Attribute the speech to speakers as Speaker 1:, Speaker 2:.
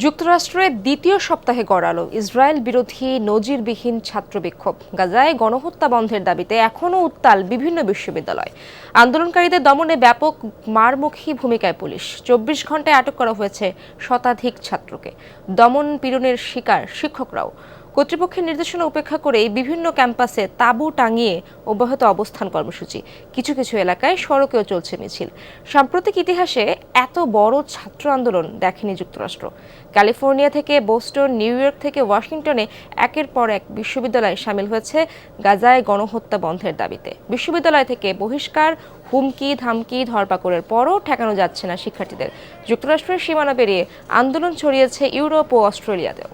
Speaker 1: যুক্তরাষ্ট্রের দ্বিতীয় সপ্তাহে গড়ালো ইসরায়েল বিরোধী নজিরবিহীন ছাত্র বিক্ষোভ। গাজায় গণহত্যা বন্ধের দাবিতে এখনও উত্তাল বিভিন্ন বিশ্ববিদ্যালয়। আন্দোলনকারীদের দমনে ব্যাপক মারমুখী ভূমিকায় পুলিশ। ২৪ ঘন্টায় আটক করা হয়েছে শতাধিক ছাত্রকে। দমন পীড়নের শিকার শিক্ষকরাও। কর্তৃপক্ষের নির্দেশনা উপেক্ষা করেই বিভিন্ন ক্যাম্পাসে তাঁবু টাঙিয়ে অব্যাহত অবস্থান কর্মসূচি। কিছু কিছু এলাকায় সড়কেও চলছে মিছিল। সাম্প্রতিক ইতিহাসে এত বড় ছাত্র আন্দোলন দেখেনি যুক্তরাষ্ট্র। ক্যালিফোর্নিয়া থেকে বোস্টন, নিউ ইয়র্ক থেকে ওয়াশিংটনে একের পর এক বিশ্ববিদ্যালয় সামিল হয়েছে গাজায় গণহত্যা বন্ধের দাবিতে। বিশ্ববিদ্যালয় থেকে বহিষ্কার, হুমকি ধামকি, ধরপাকড়ের পরও ঠেকানো যাচ্ছে না শিক্ষার্থীদের। যুক্তরাষ্ট্রের সীমানা পেরিয়ে আন্দোলন ছড়িয়েছে ইউরোপ ও অস্ট্রেলিয়াতেও।